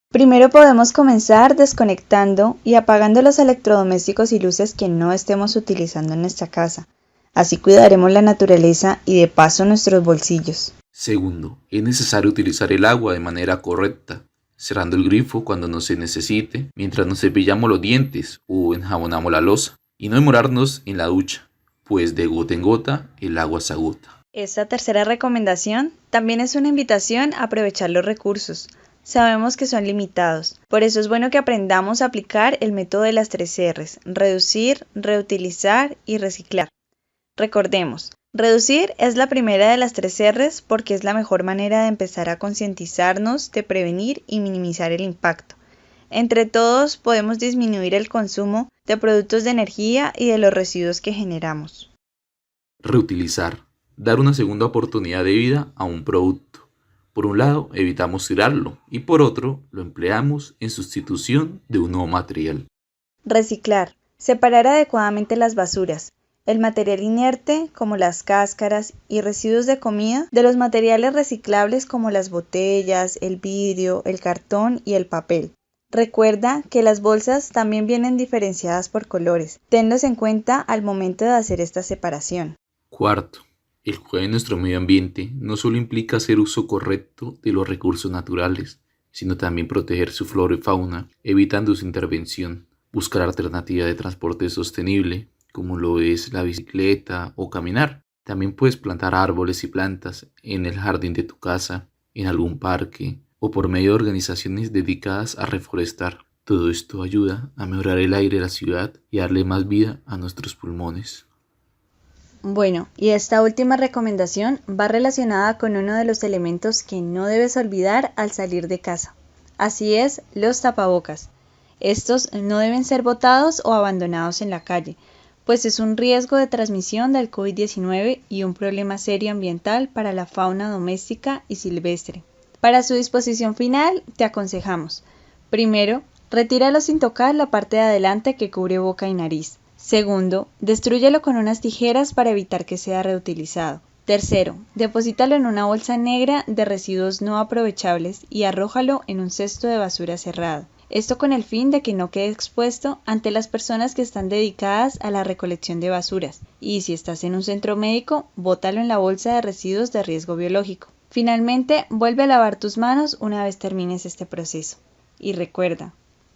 H: Primero podemos comenzar desconectando y apagando los electrodomésticos y luces que no estemos utilizando en nuestra casa. Así cuidaremos la naturaleza y de paso nuestros bolsillos.
I: Segundo, es necesario utilizar el agua de manera correcta, cerrando el grifo cuando no se necesite, mientras nos cepillamos los dientes o enjabonamos la loza, y no demorarnos en la ducha, pues de gota en gota el agua se agota.
H: Esta tercera recomendación también es una invitación a aprovechar los recursos. Sabemos que son limitados, por eso es bueno que aprendamos a aplicar el método de las 3 R's: reducir, reutilizar y reciclar. Recordemos, reducir es la primera de las 3 R's porque es la mejor manera de empezar a concientizarnos, de prevenir y minimizar el impacto. Entre todos podemos disminuir el consumo de productos de energía y de los residuos que generamos.
I: Reutilizar, dar una segunda oportunidad de vida a un producto. Por un lado, evitamos tirarlo y por otro, lo empleamos en sustitución de un nuevo material.
H: Reciclar, separar adecuadamente las basuras, el material inerte como las cáscaras y residuos de comida de los materiales reciclables como las botellas, el vidrio, el cartón y el papel. Recuerda que las bolsas también vienen diferenciadas por colores. Tenlos en cuenta al momento de hacer esta separación.
I: Cuarto, el cuidado de nuestro medio ambiente no solo implica hacer uso correcto de los recursos naturales, sino también proteger su flora y fauna, evitando su intervención, buscar alternativas de transporte sostenible, como lo es la bicicleta o caminar. También puedes plantar árboles y plantas en el jardín de tu casa, en algún parque o por medio de organizaciones dedicadas a reforestar. Todo esto ayuda a mejorar el aire de la ciudad y darle más vida a nuestros pulmones.
H: Bueno, y esta última recomendación va relacionada con uno de los elementos que no debes olvidar al salir de casa. Así es, los tapabocas. Estos no deben ser botados o abandonados en la calle, pues es un riesgo de transmisión del COVID-19 y un problema serio ambiental para la fauna doméstica y silvestre. Para su disposición final, te aconsejamos: primero, retíralo sin tocar la parte de adelante que cubre boca y nariz. Segundo, destrúyelo con unas tijeras para evitar que sea reutilizado. Tercero, deposítalo en una bolsa negra de residuos no aprovechables y arrójalo en un cesto de basura cerrado. Esto con el fin de que no quede expuesto ante las personas que están dedicadas a la recolección de basuras. Y si estás en un centro médico, bótalo en la bolsa de residuos de riesgo biológico. Finalmente, vuelve a lavar tus manos una vez termines este proceso. Y recuerda,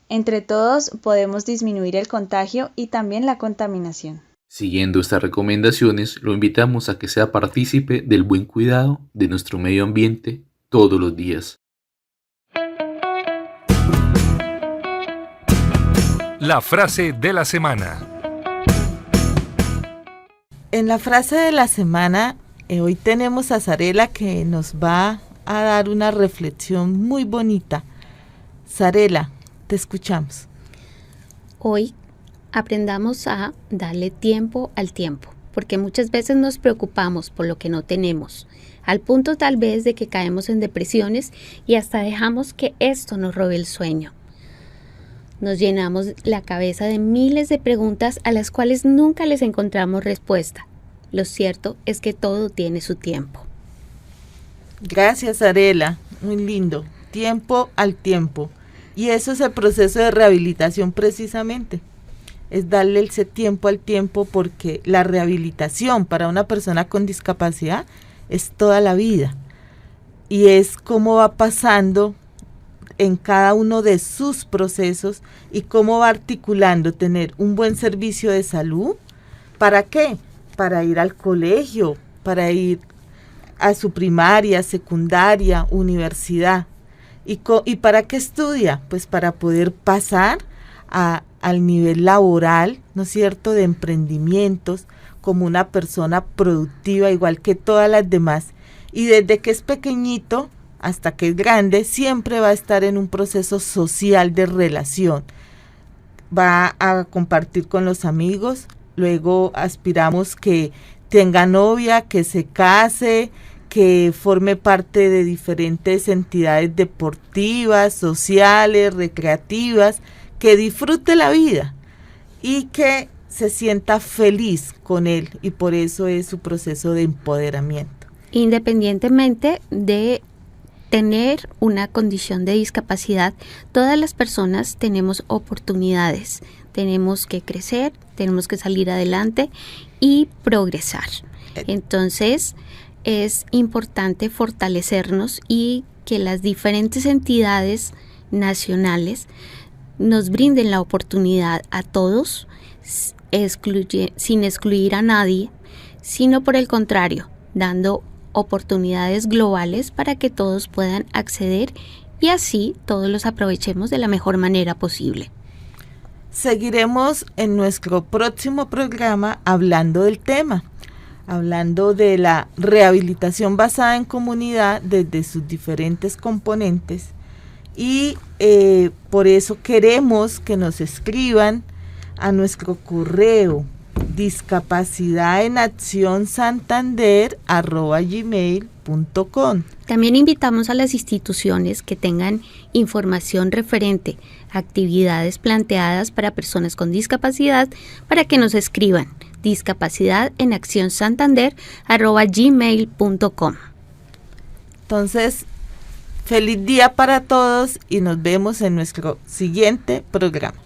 H: entre todos podemos disminuir el contagio y también la contaminación.
I: Siguiendo estas recomendaciones, lo invitamos a que sea partícipe del buen cuidado de nuestro medio ambiente todos los días.
A: La frase de la semana.
C: En la frase de la semana, hoy tenemos a Sarela que nos va a dar una reflexión muy bonita. Sarela, te escuchamos.
B: Hoy aprendamos a darle tiempo al tiempo, porque muchas veces nos preocupamos por lo que no tenemos, al punto tal vez de que caemos en depresiones y hasta dejamos que esto nos robe el sueño. Nos llenamos la cabeza de miles de preguntas a las cuales nunca les encontramos respuesta. Lo cierto es que todo tiene su tiempo.
C: Gracias, Sarela. Muy lindo. Tiempo al tiempo. Y eso es el proceso de rehabilitación precisamente. es darle ese tiempo al tiempo, porque la rehabilitación para una persona con discapacidad es toda la vida y es cómo va pasando en cada uno de sus procesos y cómo va articulando tener un buen servicio de salud. ¿Para qué? Para ir al colegio, para ir a su primaria, secundaria, universidad. ¿Y para qué estudia? Pues para poder pasar al nivel laboral, ¿no es cierto?, de emprendimientos, como una persona productiva igual que todas las demás. Y desde que es pequeñito hasta que es grande, siempre va a estar en un proceso social de relación. Va a compartir con los amigos, luego aspiramos que tenga novia, que se case, que forme parte de diferentes entidades deportivas, sociales, recreativas, que disfrute la vida y que se sienta feliz con él, y por eso es su proceso de empoderamiento.
B: Independientemente de tener una condición de discapacidad, todas las personas tenemos oportunidades, tenemos que crecer, tenemos que salir adelante y progresar. Entonces, es importante fortalecernos y que las diferentes entidades nacionales nos brinden la oportunidad a todos, sin excluir a nadie, sino por el contrario, dando oportunidades globales para que todos puedan acceder y así todos los aprovechemos de la mejor manera posible.
C: Seguiremos en nuestro próximo programa hablando del tema, hablando de la rehabilitación basada en comunidad desde sus diferentes componentes, y por eso queremos que nos escriban a nuestro correo discapacidadenaccionsantander@gmail.com.
B: También invitamos a las instituciones que tengan información referente a actividades planteadas para personas con discapacidad para que nos escriban discapacidadenaccionsantander@gmail.com.
C: Entonces, feliz día para todos y nos vemos en nuestro siguiente programa.